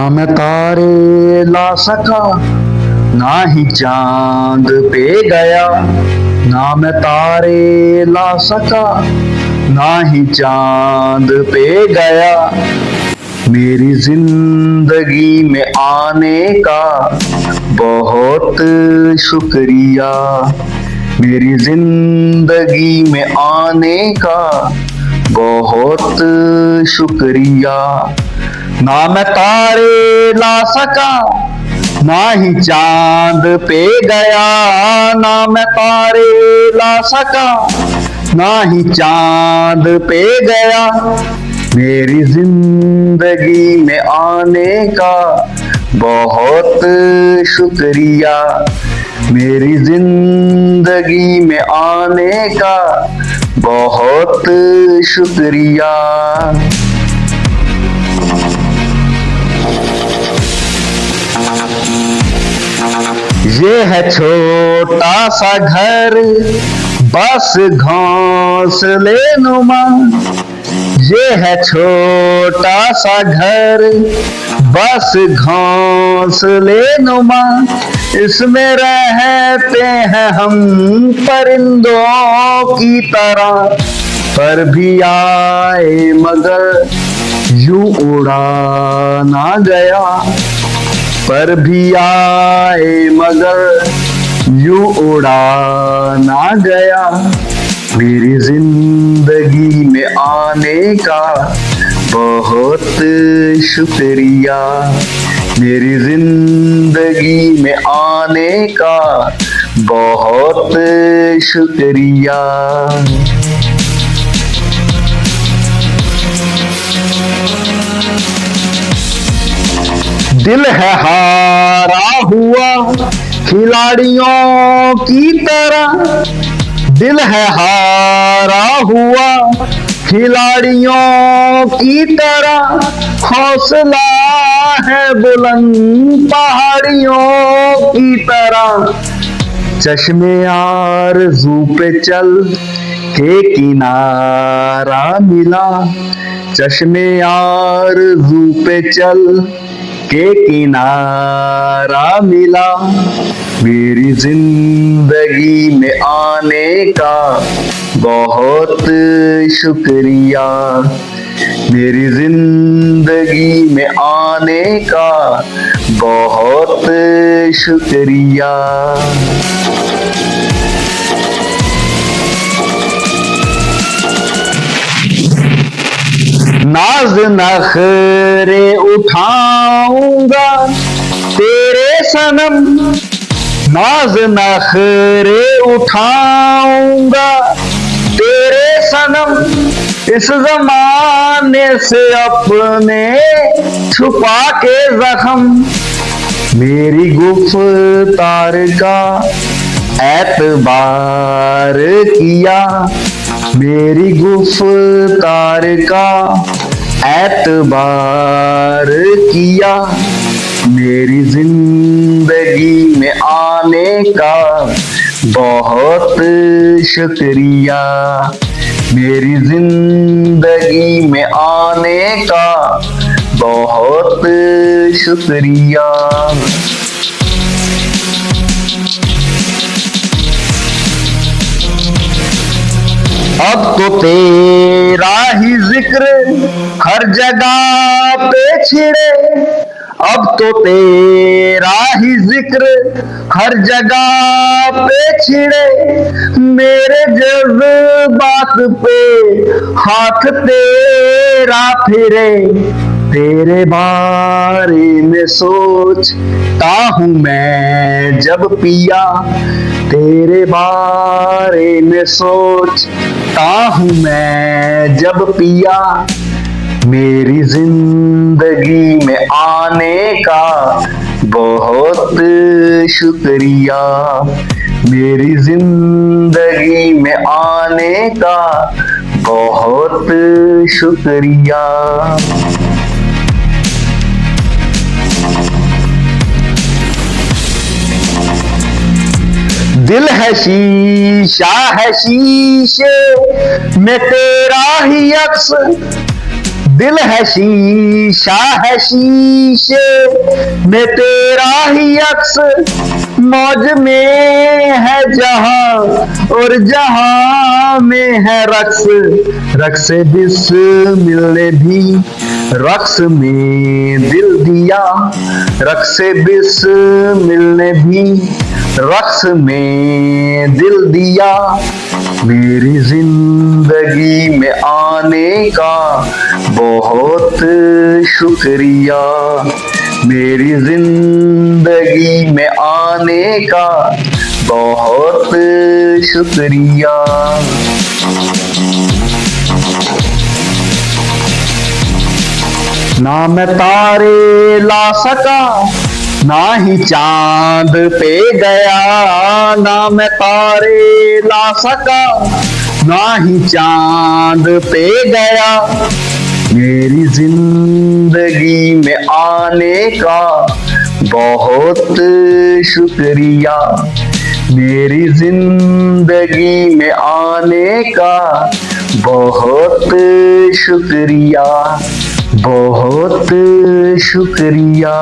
ना मैं तारे ला सका, ना ही चांद पे गया। ना मैं तारे ला सका, ना ही चांद पे गया। मेरी जिंदगी में आने का बहुत शुक्रिया। मेरी जिंदगी में आने का बहुत शुक्रिया। ना मैं तारे ला सका, ना ही चांद पे गया। ना मैं तारे ला सका, ना ही चांद पे गया। मेरी जिंदगी में आने का बहुत शुक्रिया। मेरी जिंदगी में आने का बहुत शुक्रिया। ये है छोटा सा घर बस घोंसले नुमा। ये है छोटा सा घर बस घोंसले नुमा। इसमें रहते हैं हम परिंदों की तरह। पर भी आए मगर यूं उड़ा ना गया। पर भी आए मगर यूं उड़ा ना गया। मेरी जिंदगी में आने का बहुत शुक्रिया। मेरी जिंदगी में आने का बहुत शुक्रिया। दिल है हारा हुआ खिलाड़ियों की तरह। दिल है हारा हुआ खिलाड़ियों की तरह। हौसला है बुलंद पहाड़ियों की तरह। चश्मे आरज़ू पे चल के किनारा मिला। चश्मे आरज़ू पे चल के किनारा मिला। मेरी जिंदगी में आने का बहुत शुक्रिया। मेरी जिंदगी में आने का बहुत शुक्रिया। नाज नखरे उठाऊंगा तेरे सनम। नाज नखरे उठाऊंगा तेरे सनम। इस जमाने से अपने छुपा के जख्म। मेरी गुफ्तार का एतबार किया। मेरी गुफ्तार का एतबार किया। मेरी जिंदगी में आने का बहुत शुक्रिया। मेरी जिंदगी में आने का बहुत शुक्रिया। अब तो तेरा ही जिक्र हर जगह पे छिड़े। अब तो तेरा ही जिक्र हर जगह पे छिड़े। मेरे जज्बात पे हाथ तेरा फिरे। तेरे बारे में सोचता हूँ मैं जब पिया। तेरे बारे में सोचता हूँ मैं जब पिया। मेरी जिंदगी में आने का बहुत शुक्रिया। मेरी जिंदगी में आने का बहुत शुक्रिया। दिल है शीशा है शीशे में तेरा ही अक्स। दिल है शीशा है शीशे में तेरा ही अक्स, मौज में है जहां और जहां में है रक्स। रक्स बिस मिलने भी रक्स में दिल दिया, रक्स बिस मिलने भी रक्स में दिल दिया। मेरी जिंदगी में आने का बहुत शुक्रिया, मेरी जिंदगी में आने का बहुत शुक्रिया। ना मैं तारे ला सका ना ही चांद पे गया, ना मैं तारे ला सका ना ही चांद पे गया। मेरी जिंदगी में आने का बहुत शुक्रिया, मेरी जिंदगी में आने का बहुत शुक्रिया, बहुत शुक्रिया।